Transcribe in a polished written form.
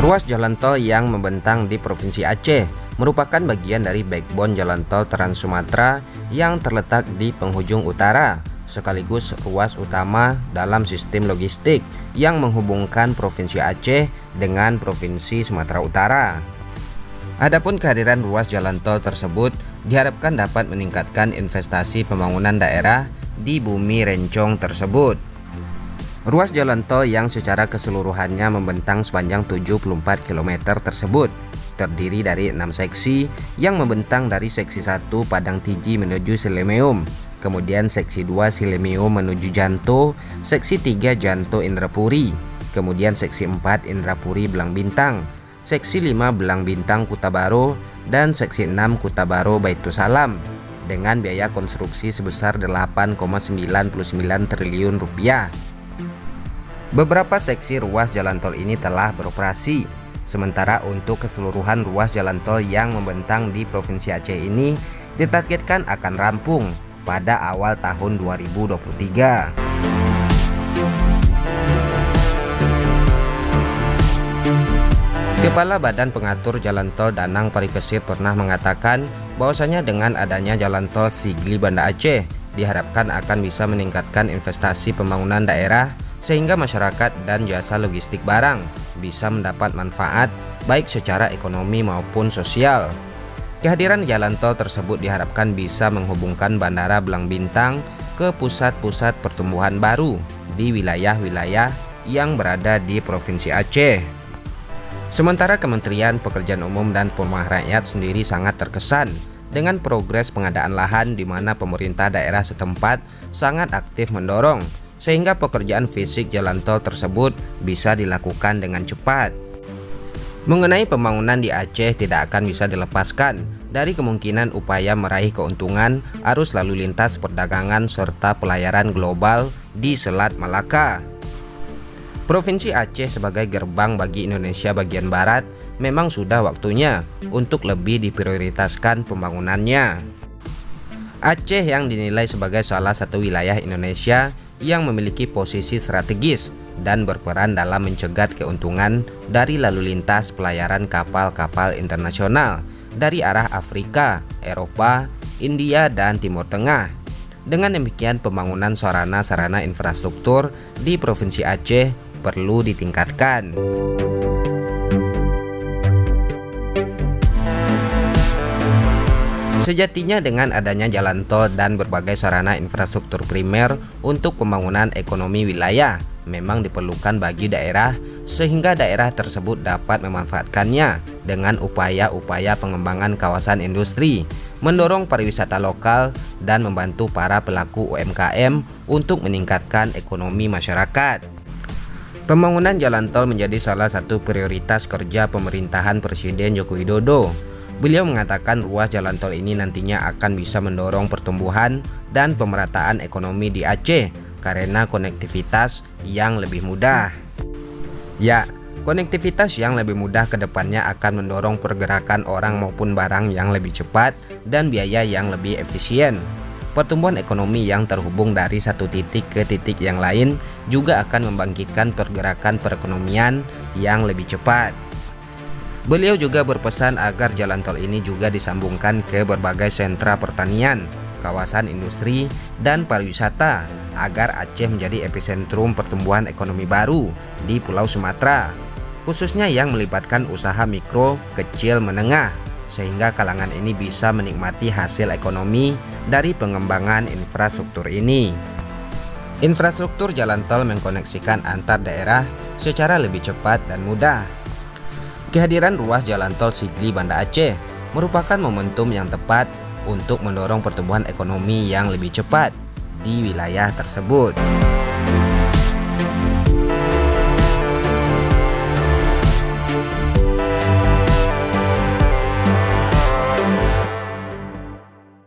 Ruas jalan tol yang membentang di Provinsi Aceh merupakan bagian dari backbone jalan tol Trans Sumatera yang terletak di penghujung utara, sekaligus ruas utama dalam sistem logistik yang menghubungkan Provinsi Aceh dengan Provinsi Sumatera Utara. Adapun kehadiran ruas jalan tol tersebut diharapkan dapat meningkatkan investasi pembangunan daerah di bumi rencong tersebut. Ruas jalan tol yang secara keseluruhannya membentang sepanjang 74 km tersebut terdiri dari 6 seksi yang membentang dari seksi 1 Padang Tiji menuju Silemeum, kemudian seksi 2 Silemeum menuju Janto, seksi 3 Janto Indrapuri, kemudian seksi 4 Indrapuri Belang Bintang, seksi 5 Belang Bintang Kutabaro, dan seksi 6 Kutabaro Baitusalam dengan biaya konstruksi sebesar 8,99 triliun rupiah. Beberapa seksi ruas jalan tol ini telah beroperasi, sementara untuk keseluruhan ruas jalan tol yang membentang di Provinsi Aceh ini ditargetkan akan rampung pada awal tahun 2023. Kepala Badan Pengatur Jalan Tol Danang Parikesit pernah mengatakan bahwasanya dengan adanya jalan tol Sigli Banda Aceh diharapkan akan bisa meningkatkan investasi pembangunan daerah sehingga masyarakat dan jasa logistik barang bisa mendapat manfaat baik secara ekonomi maupun sosial. Kehadiran jalan tol tersebut diharapkan bisa menghubungkan Bandara Belang Bintang ke pusat-pusat pertumbuhan baru di wilayah-wilayah yang berada di Provinsi Aceh. Sementara Kementerian Pekerjaan Umum dan Perumahan Rakyat sendiri sangat terkesan dengan progres pengadaan lahan di mana pemerintah daerah setempat sangat aktif mendorong sehingga pekerjaan fisik jalan tol tersebut bisa dilakukan dengan cepat. Mengenai pembangunan di Aceh tidak akan bisa dilepaskan dari kemungkinan upaya meraih keuntungan arus lalu lintas perdagangan serta pelayaran global di Selat Malaka. Provinsi Aceh sebagai gerbang bagi Indonesia bagian barat memang sudah waktunya untuk lebih diprioritaskan pembangunannya. Aceh yang dinilai sebagai salah satu wilayah Indonesia yang memiliki posisi strategis dan berperan dalam mencegat keuntungan dari lalu lintas pelayaran kapal-kapal internasional dari arah Afrika, Eropa, India, dan Timur Tengah. Dengan demikian, pembangunan sarana-sarana infrastruktur di Provinsi Aceh perlu ditingkatkan. Sejatinya dengan adanya jalan tol dan berbagai sarana infrastruktur primer untuk pembangunan ekonomi wilayah memang diperlukan bagi daerah sehingga daerah tersebut dapat memanfaatkannya dengan upaya-upaya pengembangan kawasan industri, mendorong pariwisata lokal dan membantu para pelaku UMKM untuk meningkatkan ekonomi masyarakat. Pembangunan jalan tol menjadi salah satu prioritas kerja pemerintahan Presiden Joko Widodo. Beliau mengatakan ruas jalan tol ini nantinya akan bisa mendorong pertumbuhan dan pemerataan ekonomi di Aceh karena konektivitas yang lebih mudah. Ya, konektivitas yang lebih mudah ke depannya akan mendorong pergerakan orang maupun barang yang lebih cepat dan biaya yang lebih efisien. Pertumbuhan ekonomi yang terhubung dari satu titik ke titik yang lain juga akan membangkitkan pergerakan perekonomian yang lebih cepat. Beliau juga berpesan agar jalan tol ini juga disambungkan ke berbagai sentra pertanian, kawasan industri, dan pariwisata agar Aceh menjadi epicentrum pertumbuhan ekonomi baru di Pulau Sumatera, khususnya yang melibatkan usaha mikro, kecil, menengah, sehingga kalangan ini bisa menikmati hasil ekonomi dari pengembangan infrastruktur ini. Infrastruktur jalan tol mengkoneksikan antar daerah secara lebih cepat dan mudah. Kehadiran ruas jalan tol Sigli Banda Aceh merupakan momentum yang tepat untuk mendorong pertumbuhan ekonomi yang lebih cepat di wilayah tersebut.